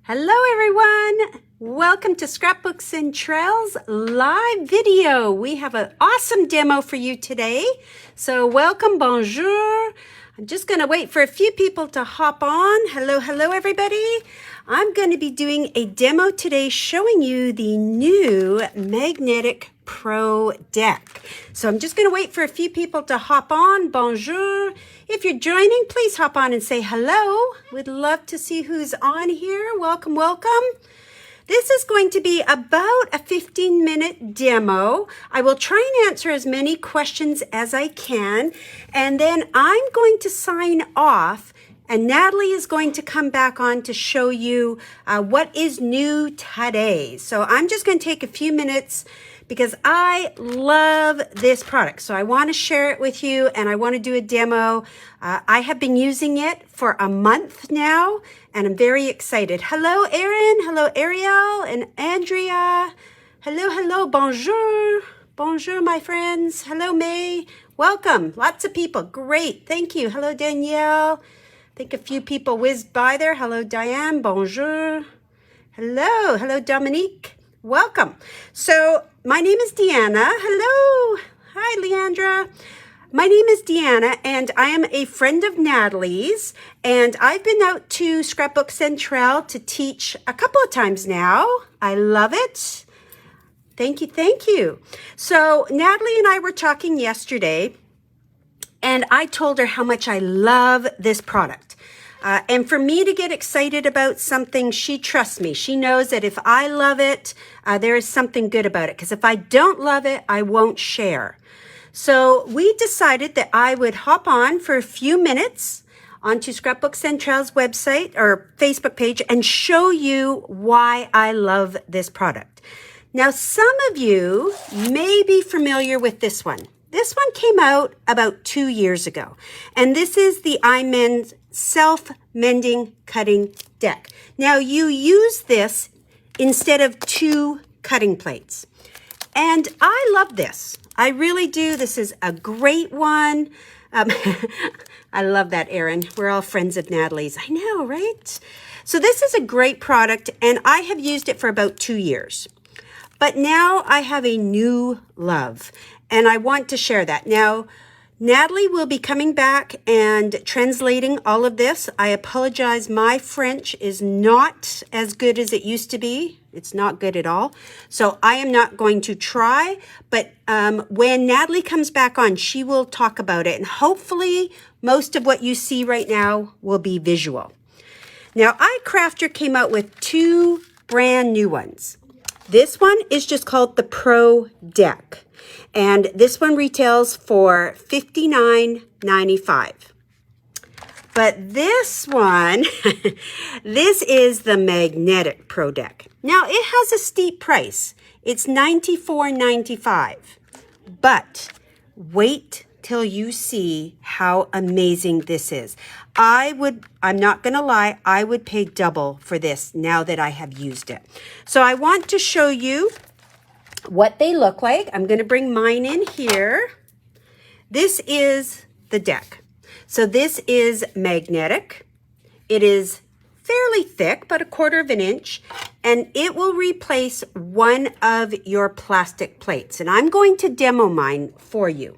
Hello everyone! Welcome to Scrapbooks and Trails live video. We have an awesome demo for you today. So welcome, bonjour. I'm just going to wait for a few people to hop on. Hello everybody. I'm going to be doing a demo today showing you the new Magnetic Pro deck. So I'm just going to wait for a few people to hop on. Bonjour. If you're joining, please hop on and say hello. We'd love to see who's on here. Welcome. This is going to be about a 15-minute demo. I will try and answer as many questions as I can, and then I'm going to sign off, and Natalie is going to come back on to show you what is new today. So I'm just going to take a few minutes because I love this product. So I want to share it with you and I want to do a demo. I have been using it for a month now and I'm very excited. Hello, Erin. Hello, Ariel and Andrea. Hello. Bonjour. Bonjour, my friends. Hello, May. Welcome. Lots of people. Great. Thank you. Hello, Danielle. I think a few people whizzed by there. Hello, Diane. Bonjour. Hello, Dominique. Welcome. So my name is Deanna. Hello. Hi, Leandra. My name is Deanna, and I am a friend of Natalie's, and I've been out to Scrapbook Central to teach a couple of times now. I love it. Thank you. So Natalie and I were talking yesterday, and I told her how much I love this product. And for me to get excited about something, she trusts me. She knows that if I love it, there is something good about it. Because if I don't love it, I won't share. So we decided that I would hop on for a few minutes onto Scrapbook Central's website or Facebook page and show you why I love this product. Now, some of you may be familiar with this one. This one came out about 2 years ago. And this is the iMend's Self-Mending cutting deck. Now you use this instead of 2 cutting plates. And I love this. I really do. This is a great one. I love that, Erin. We're all friends of Natalie's. I know, right? So this is a great product and I have used it for about 2 years. But now I have a new love and I want to share that. Now, Natalie will be coming back and translating all of this. I apologize. My French is not as good as it used to be. It's not good at all. So I am not going to try. But when Natalie comes back on, she will talk about it. And hopefully most of what you see right now will be visual. Now, iCrafter came out with 2 brand new ones. This one is just called the Pro Deck. And this one retails for $59.95. But this one, this is the Magnetic Pro Deck. Now, it has a steep price. It's $94.95. But wait till you see how amazing this is. I'm not going to lie, I would pay double for this now that I have used it. So I want to show you what they look like. I'm going to bring mine in here. This is the deck. So this is magnetic. It is fairly thick, about 1/4 of an inch, and it will replace one of your plastic plates. And I'm going to demo mine for you.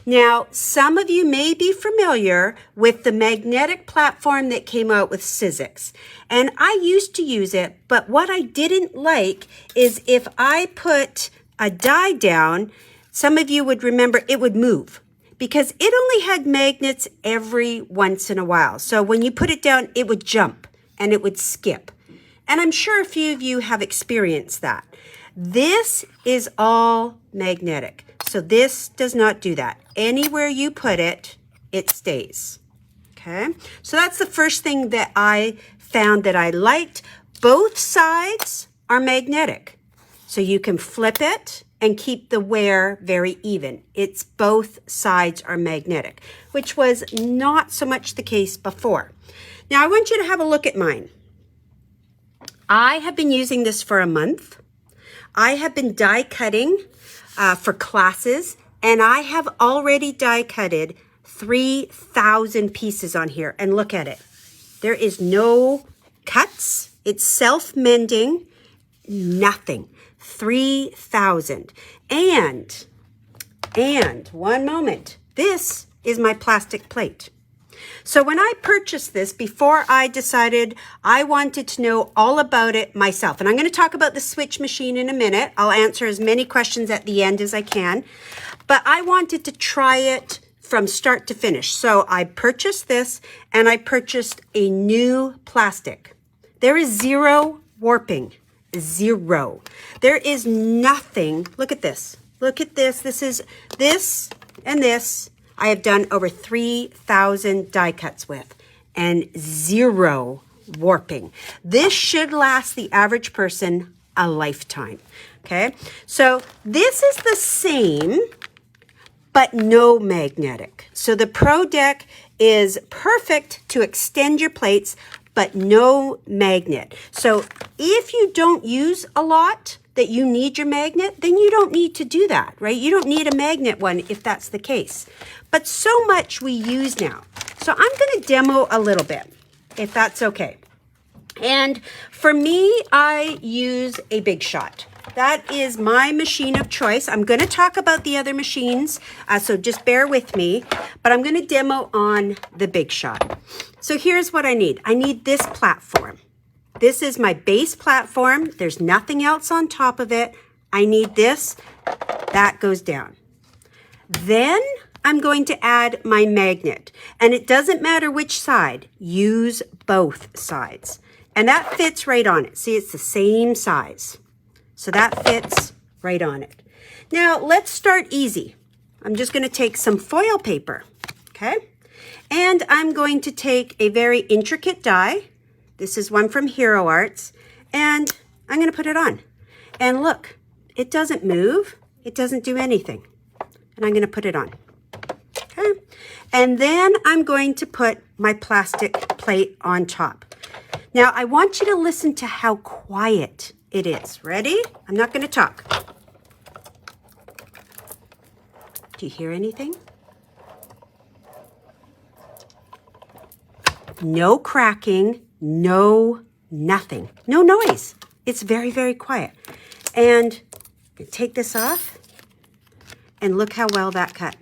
Now, some of you may be familiar with the magnetic platform that came out with Sizzix. And I used to use it, but what I didn't like is if I put a die down, some of you would remember it would move because it only had magnets every once in a while. So when you put it down, it would jump and it would skip. And I'm sure a few of you have experienced that. This is all magnetic. So this does not do that. Anywhere you put it, it stays. Okay, so that's the first thing that I found that I liked. Both sides are magnetic. So you can flip it and keep the wear very even. It's both sides are magnetic, which was not so much the case before. Now I want you to have a look at mine. I have been using this for a month. I have been die cutting for classes, and I have already die cutted 3,000 pieces on here. And look at it. There is no cuts It's Self-Mending, nothing. 3,000. And one moment, this is my plastic plate. So when I purchased this, before I decided I wanted to know all about it myself, and I'm going to talk about the switch machine in a minute. I'll answer as many questions at the end as I can, but I wanted to try it from start to finish. So I purchased this, and I purchased a new plastic. There is zero warping, zero. There is nothing. Look at this. Look at this. This is this and this. I have done over 3,000 die cuts with, and zero warping. This should last the average person a lifetime, okay? So this is the same, but no magnetic. So the Pro Deck is perfect to extend your plates, but no magnet. So if you don't use a lot that you need your magnet, then you don't need to do that, right? You don't need a magnet one if that's the case. But so much we use now. So I'm going to demo a little bit, if that's okay. And for me, I use a Big Shot. That is my machine of choice. I'm going to talk about the other machines, so just bear with me. But I'm going to demo on the Big Shot. So here's what I need. I need this platform. This is my base platform. There's nothing else on top of it. I need this. That goes down. Then I'm going to add my magnet. And it doesn't matter which side. Use both sides. And that fits right on it. See, it's the same size. So that fits right on it. Now, let's start easy. I'm just going to take some foil paper, okay? And I'm going to take a very intricate die. This is one from Hero Arts, and I'm going to put it on. And look, it doesn't move. It doesn't do anything. And I'm going to put it on. Okay? And then I'm going to put my plastic plate on top. Now, I want you to listen to how quiet it is. Ready? I'm not going to talk. Do you hear anything? No cracking. No, nothing. No noise. It's very, very quiet. And take this off. And look how well that cut.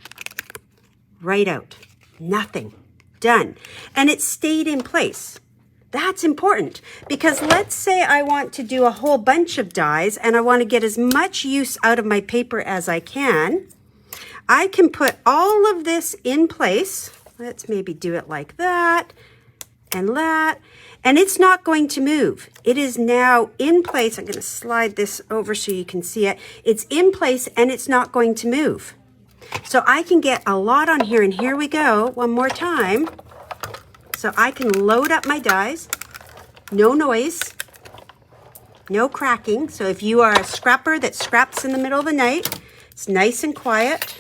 Right out. Nothing. Done. And it stayed in place. That's important. Because let's say I want to do a whole bunch of dies and I want to get as much use out of my paper as I can. I can put all of this in place. Let's maybe do it like that. And that, and it's not going to move. It is now in place. I'm going to slide this over so you can see it. It's in place and it's not going to move. So I can get a lot on here, and here we go one more time. So I can load up my dies. No noise, no cracking. So if you are a scrapper that scraps in the middle of the night, it's nice and quiet.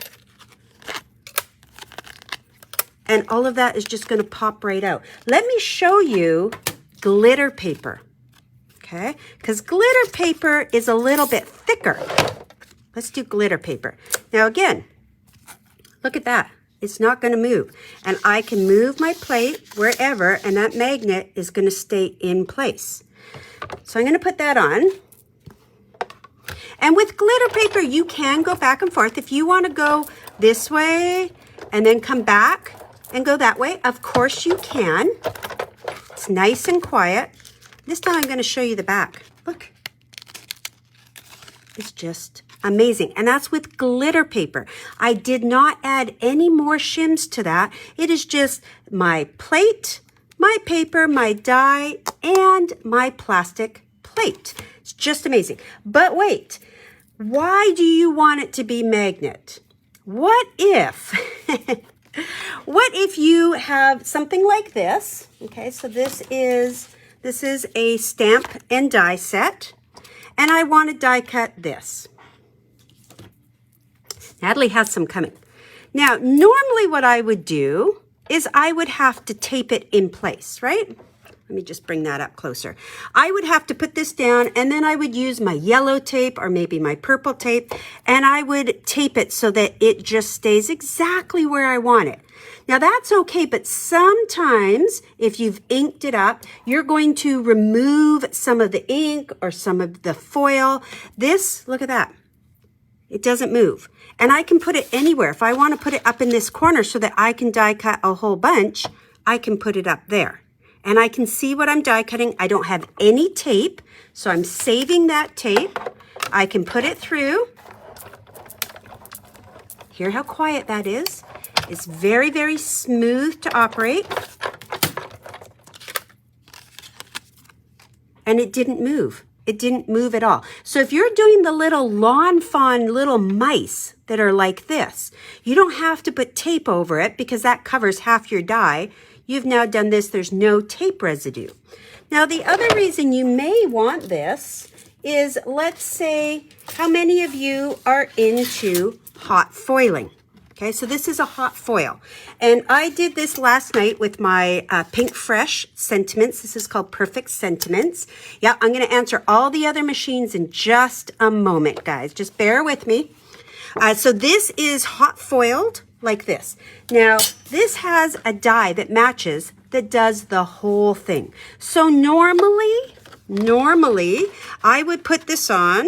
And all of that is just going to pop right out. Let me show you glitter paper, okay? Because glitter paper is a little bit thicker. Let's do glitter paper. Now again, look at that. It's not going to move. And I can move my plate wherever, and that magnet is going to stay in place. So I'm going to put that on. And with glitter paper, you can go back and forth. If you want to go this way and then come back and go that way, of course you can. It's nice and quiet. This time I'm going to show you the back. Look. It's just amazing. And that's with glitter paper. I did not add any more shims to that. It is just my plate, my paper, my die, and my plastic plate. It's just amazing. But wait, why do you want it to be magnet? What if... What if you have something like this? Okay, so this is a stamp and die set, and I want to die cut this. Natalie has some coming. Now, normally what I would do is I would have to tape it in place, right? Let me just bring that up closer. I would have to put this down, and then I would use my yellow tape or maybe my purple tape, and I would tape it so that it just stays exactly where I want it. Now that's okay, but sometimes if you've inked it up, you're going to remove some of the ink or some of the foil. This, look at that. It doesn't move. And I can put it anywhere. If I want to put it up in this corner so that I can die cut a whole bunch, I can put it up there. And I can see what I'm die cutting. I don't have any tape, so I'm saving that tape. I can put it through. Hear how quiet that is? It's very, very smooth to operate. And it didn't move. It didn't move at all. So if you're doing the little lawn fawn little mice that are like this, you don't have to put tape over it because that covers half your die. You've now done this, there's no tape residue. Now the other reason you may want this is, let's say, how many of you are into hot foiling? Okay, so this is a hot foil. And I did this last night with my Pink Fresh Sentiments. This is called Perfect Sentiments. Yeah, I'm going to answer all the other machines in just a moment, guys. Just bear with me. So this is hot foiled like this. Now, this has a die that matches that does the whole thing. So normally, I would put this on.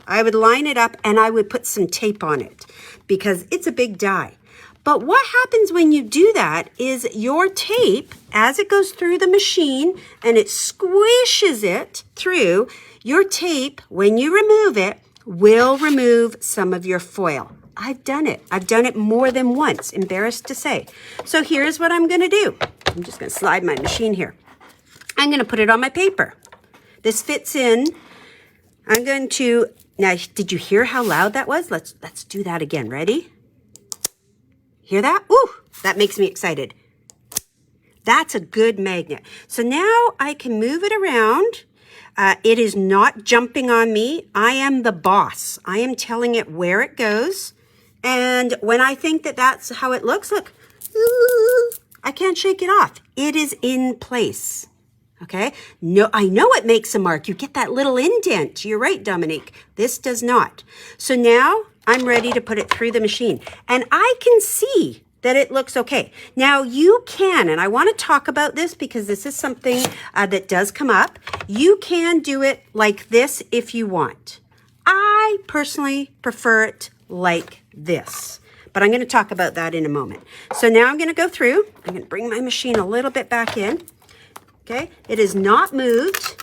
I would line it up and I would put some tape on it because it's a big die. But what happens when you do that is your tape, as it goes through the machine and it squishes it through, your tape, when you remove it, will remove some of your foil. I've done it. I've done it more than once, embarrassed to say. So here's what I'm going to do. I'm just going to slide my machine here. I'm going to put it on my paper. This fits in. I'm going to, now, did you hear how loud that was? Let's do that again. Ready? Hear that? Ooh, that makes me excited. That's a good magnet. So now I can move it around. It is not jumping on me. I am the boss. I am telling it where it goes. And when I think that that's how it looks, look, I can't shake it off. It is in place. Okay. No, I know it makes a mark. You get that little indent. You're right, Dominique. This does not. So now I'm ready to put it through the machine and I can see that it looks okay. Now you can, and I want to talk about this because this is something that does come up. You can do it like this if you want. I personally prefer it like this, but I'm going to talk about that in a moment. So now I'm going to go through. I'm going to bring my machine a little bit back in. Okay, it is not moved.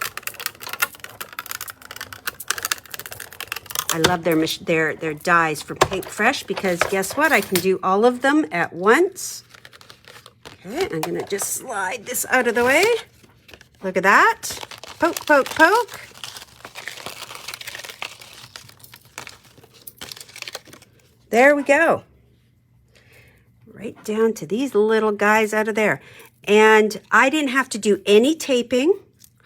I love their dies from Pink Fresh because guess what? I can do all of them at once. Okay, I'm going to just slide this out of the way. Look at that. Poke, poke, poke. There we go. Right down to these little guys out of there. And I didn't have to do any taping.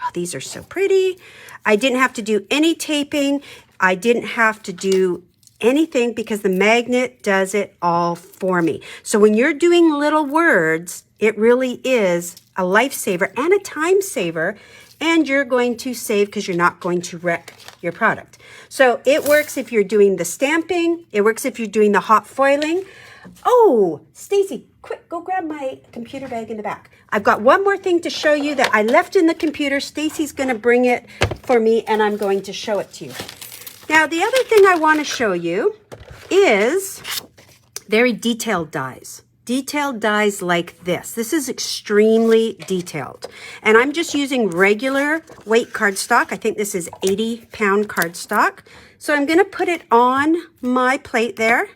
Oh, these are so pretty. I didn't have to do any taping. I didn't have to do anything because the magnet does it all for me. So when you're doing little words, it really is a lifesaver and a time saver. And you're going to save because you're not going to wreck your product. So it works if you're doing the stamping. It works if you're doing the hot foiling. Oh, Stacy, quick, go grab my computer bag in the back. I've got one more thing to show you that I left in the computer. Stacy's going to bring it for me and I'm going to show it to you. Now, the other thing I want to show you is very detailed dies. Detailed dies like this. This is extremely detailed. And I'm just using regular weight cardstock. I think this is 80-pound cardstock. So I'm going to put it on my plate there.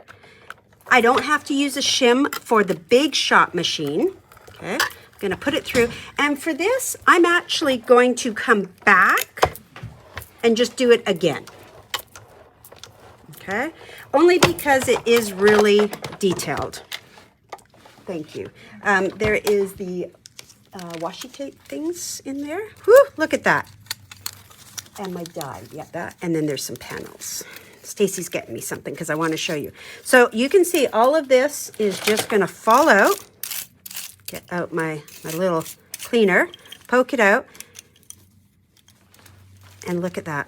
I don't have to use a shim for the big shop machine. Okay, I'm going to put it through. And for this, I'm actually going to come back and just do it again. Okay, only because it is really detailed. Thank you. There is the washi tape things in there. Whew, look at that. And my die, yeah, that. And then there's some panels. Stacy's getting me something because I want to show you. So you can see all of this is just going to fall out. Get out my little cleaner, poke it out, and look at that.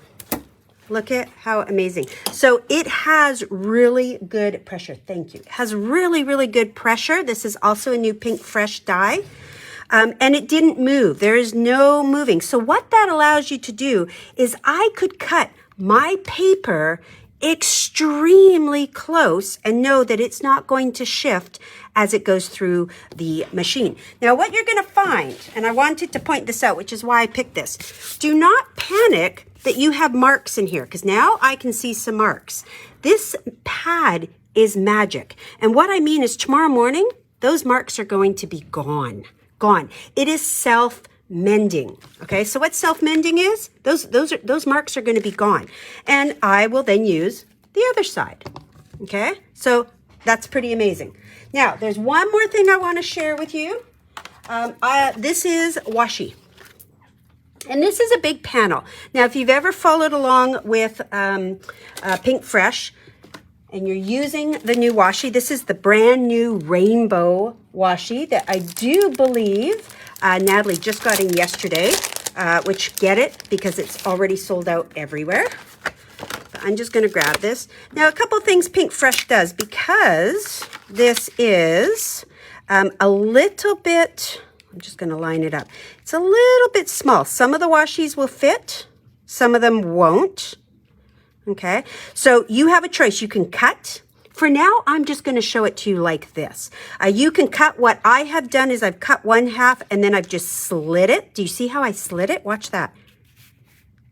Look at how amazing. So it has really good pressure. Thank you. It has really, really good pressure. This is also a new Pink Fresh dye. And it didn't move. There is no moving. So what that allows you to do is I could cut my paper extremely close and know that it's not going to shift as it goes through the machine. Now, what you're going to find, and I wanted to point this out, which is why I picked this, do not panic that you have marks in here, because now I can see some marks. This pad is magic. And what I mean is tomorrow morning, those marks are going to be gone. Gone. It is self-mending. Okay, so what self-mending is, those marks are going to be gone. And I will then use the other side. Okay, so that's pretty amazing. Now, there's one more thing I want to share with you. This is Washi. And this is a big panel. Now, if you've ever followed along with Pink Fresh, and you're using the new washi, this is the brand new rainbow washi that I do believe Natalie just got in yesterday, which get it because it's already sold out everywhere. But I'm just going to grab this. Now, a couple things Pink Fresh does, because this is a little bit, I'm just going to line it up. It's a little bit small. Some of the washis will fit, some of them won't. Okay, so you have a choice. You can cut. For now, I'm just going to show it to you like this. You can cut. What I have done is I've cut one half and then I've just slid it. Do you see how I slid it? Watch that.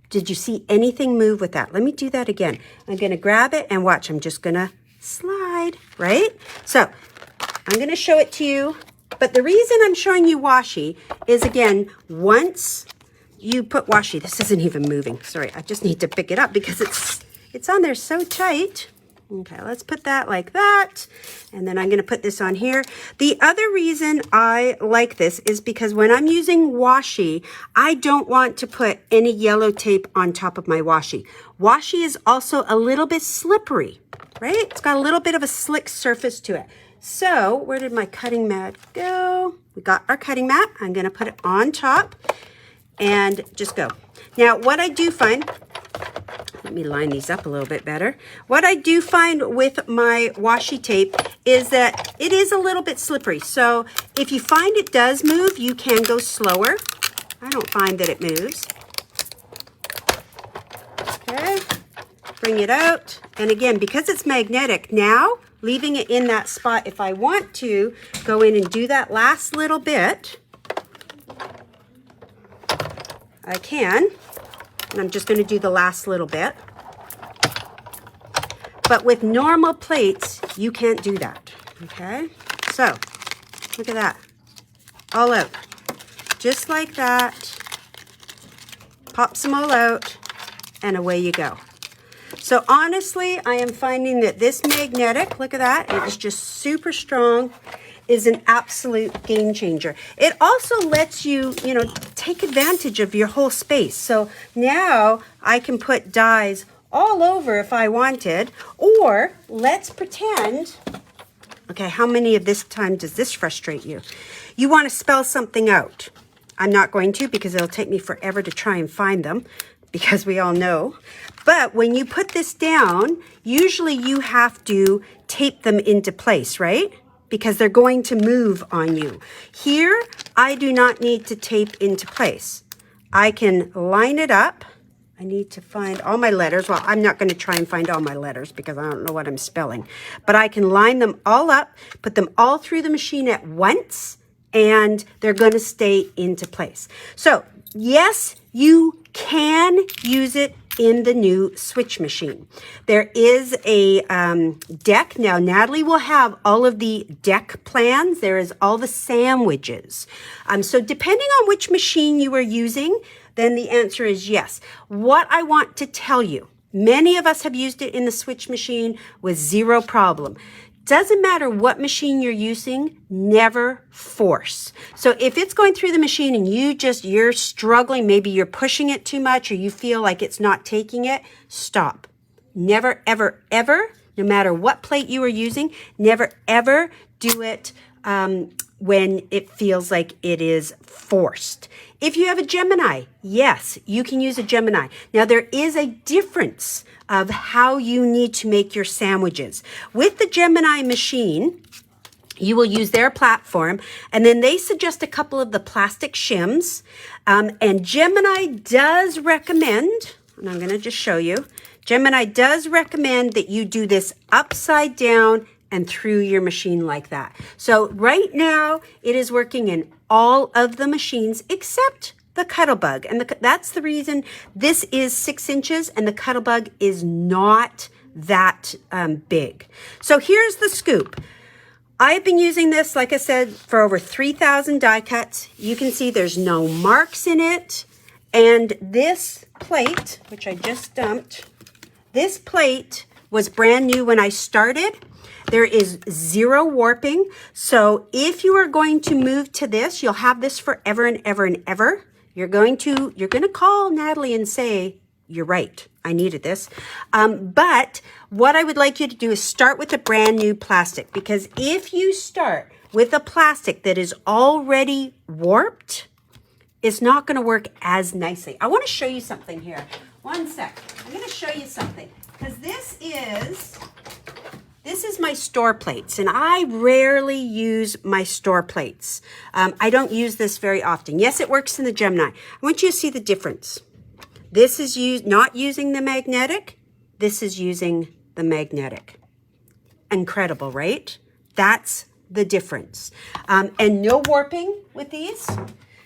Did you see anything move with that? Let me do that again. I'm going to grab it and watch. I'm just going to slide, right? So I'm going to show it to you. But the reason I'm showing you washi is, again, once you put washi, this isn't even moving. Sorry, I just need to pick it up because it's on there so tight. Okay, let's put that like that. And then I'm going to put this on here. The other reason I like this is because when I'm using washi, I don't want to put any yellow tape on top of my washi. Washi is also a little bit slippery, right? It's got a little bit of a slick surface to it. So where did my cutting mat go? We got our cutting mat. I'm going to put it on top and just go. Now, what I do find, let me line these up a little bit better. What I do find with my washi tape is that it is a little bit slippery. So if you find it does move, you can go slower. I don't find that it moves. Okay, bring it out. And again, because it's magnetic, now leaving it in that spot, if I want to go in and do that last little bit, I can. And I'm just going to do the last little bit. But with normal plates, you can't do that. Okay? So, look at that. All out. Just like that. Pops them all out. And away you go. So honestly, I am finding that this magnetic, look at that, it is just super strong, is an absolute game changer. It also lets you, take advantage of your whole space. So now I can put dies all over if I wanted, or let's pretend, okay, how many of this time does this frustrate you? You want to spell something out. I'm not going to because it'll take me forever to try and find them, because we all know. But when you put this down, usually you have to tape them into place, right? Because they're going to move on you. Here, I do not need to tape into place. I can line it up. I need to find all my letters. Well, I'm not going to try and find all my letters because I don't know what I'm spelling. But I can line them all up, put them all through the machine at once, and they're going to stay into place. So, yes, you can use it in the new switch machine. There is a deck. Now, Natalie will have all of the deck plans. There is all the sandwiches. So depending on which machine you are using, then the answer is yes. What I want to tell you, many of us have used it in the switch machine with zero problem. Doesn't matter what machine you're using, never force. So if it's going through the machine and you're struggling, maybe you're pushing it too much or you feel like it's not taking it, stop. Never, ever, ever, no matter what plate you are using, never, ever do it when it feels like it is forced. If you have a Gemini, yes, you can use a Gemini. Now, there is a difference of how you need to make your sandwiches. With the Gemini machine, you will use their platform, and then they suggest a couple of the plastic shims. And Gemini does recommend, and I'm going to just show you, Gemini does recommend that you do this upside down and through your machine like that. So right now, it is working in all of the machines except the Cuttlebug. And that's the reason this is 6 inches and the Cuttlebug is not that big. So here's the scoop. I've been using this, like I said, for over 3,000 die cuts. You can see there's no marks in it. And this plate, which I just dumped, this plate was brand new when I started. There is 0 warping. So if you are going to move to this, you'll have this forever and ever and ever. You're going to call Natalie and say, you're right, I needed this. But what I would like you to do is start with a brand new plastic, because if you start with a plastic that is already warped, it's not going to work as nicely. I want to show you something here. One sec. I'm going to show you something, because this is my store plates, and I rarely use my store plates. I don't use this very often. Yes, it works in the Gemini. I want you to see the difference. This is not using the magnetic. This is using the magnetic. Incredible, right? That's the difference. And no warping with these.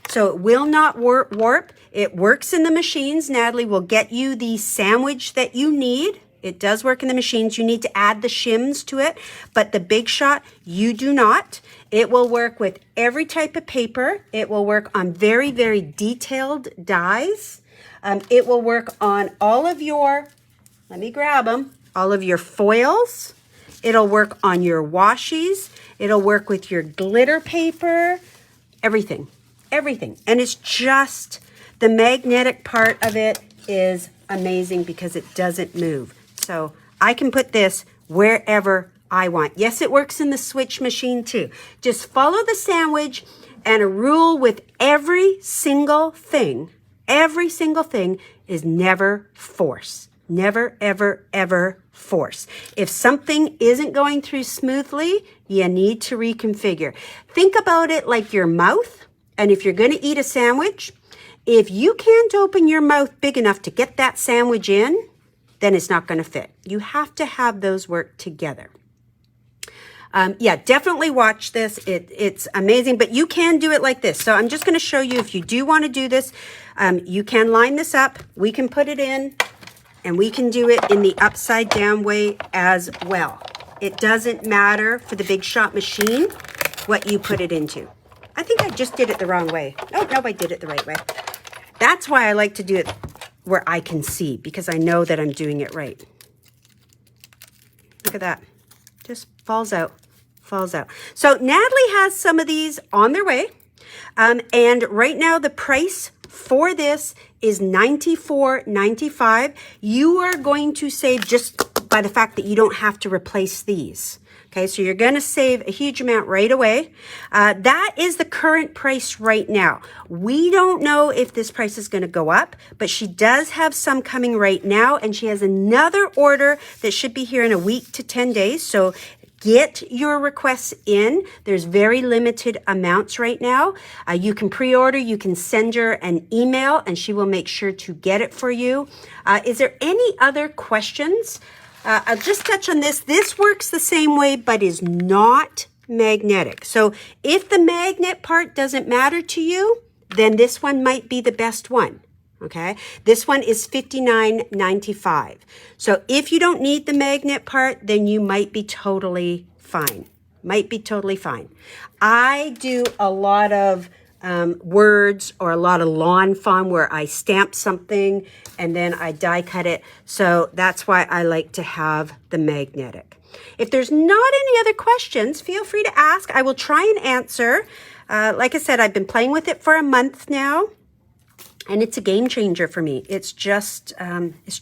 So it will not warp. It works in the machines. Natalie will get you the sandwich that you need. It does work in the machines. You need to add the shims to it, but the Big Shot, you do not. It will work with every type of paper. It will work on very, very detailed dies. It will work on all of your, let me grab them, all of your foils. It'll work on your washies. It'll work with your glitter paper, everything, everything. And it's just, the magnetic part of it is amazing because it doesn't move. So I can put this wherever I want. Yes, it works in the switch machine too. Just follow the sandwich, and a rule with every single thing is never force. Never, ever, ever force. If something isn't going through smoothly, you need to reconfigure. Think about it like your mouth. And if you're going to eat a sandwich, if you can't open your mouth big enough to get that sandwich in, then it's not going to fit. You have to have those work together. Yeah, definitely watch this. It's amazing, but you can do it like this. So I'm just going to show you, if you do want to do this, you can line this up. We can put it in, and we can do it in the upside down way as well. It doesn't matter for the Big Shot machine what you put it into. I think I just did it the wrong way. Oh, no, I did it the right way. That's why I like to do it where I can see, because I know that I'm doing it right. Look at that. Just falls out, falls out. So Natalie has some of these on their way. And right now the price for this is $94.95. You are going to save just by the fact that you don't have to replace these. Okay, so you're going to save a huge amount right away. That is the current price right now. We don't know if this price is going to go up, but she does have some coming right now, and she has another order that should be here in a week to 10 days. So get your requests in. There's very limited amounts right now. You can pre-order, you can send her an email, and she will make sure to get it for you. Is there any other questions? I'll just touch on this. This works the same way, but is not magnetic. So if the magnet part doesn't matter to you, then this one might be the best one. Okay, this one is $59.95. So if you don't need the magnet part, then you might be totally fine. Might be totally fine. I do a lot of words or a lot of lawn fawn where I stamp something and then I die cut it. So that's why I like to have the magnetic. If there's not any other questions, feel free to ask. I will try and answer. Like I said, I've been playing with it for a month now, and it's a game changer for me. It's just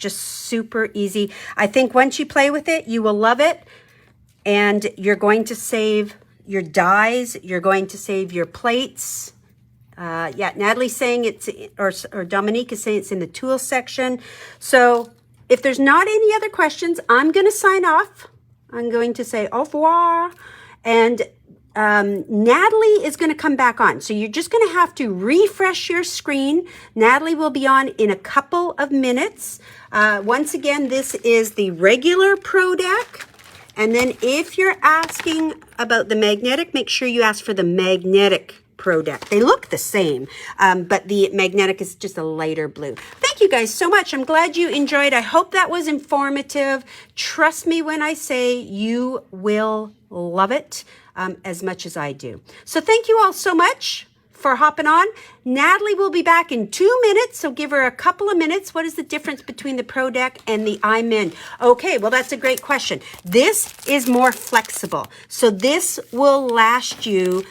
super easy. I think once you play with it, you will love it, and you're going to save your dies. You're going to save your plates. Yeah, Natalie's saying it's, or Dominique is saying it's in the tools section. So if there's not any other questions, I'm going to sign off. I'm going to say au revoir. And Natalie is going to come back on. So you're just going to have to refresh your screen. Natalie will be on in a couple of minutes. Once again, this is the regular Pro Deck. And then if you're asking about the magnetic, make sure you ask for the magnetic Pro Deck. They look the same, but the magnetic is just a lighter blue. Thank you guys so much. I'm glad you enjoyed. I hope that was informative. Trust me when I say you will love it as much as I do. So thank you all so much for hopping on. Natalie will be back in 2 minutes, so give her a couple of minutes. What is the difference between the Pro Deck and the iMend? Okay, well, that's a great question. This is more flexible. So this will last you,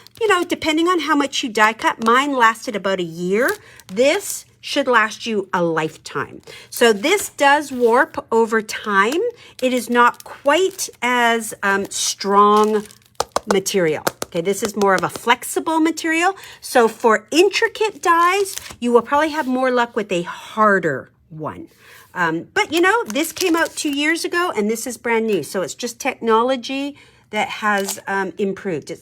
depending on how much you die cut. Mine lasted about a year. This should last you a lifetime. So this does warp over time. It is not quite as strong material. Okay, this is more of a flexible material. So for intricate dies, you will probably have more luck with a harder one. But this came out 2 years ago and this is brand new. So it's just technology that has improved.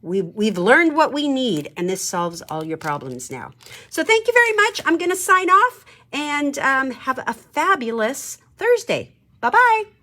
We've learned what we need and this solves all your problems now. So thank you very much. I'm going to sign off and have a fabulous Thursday. Bye-bye.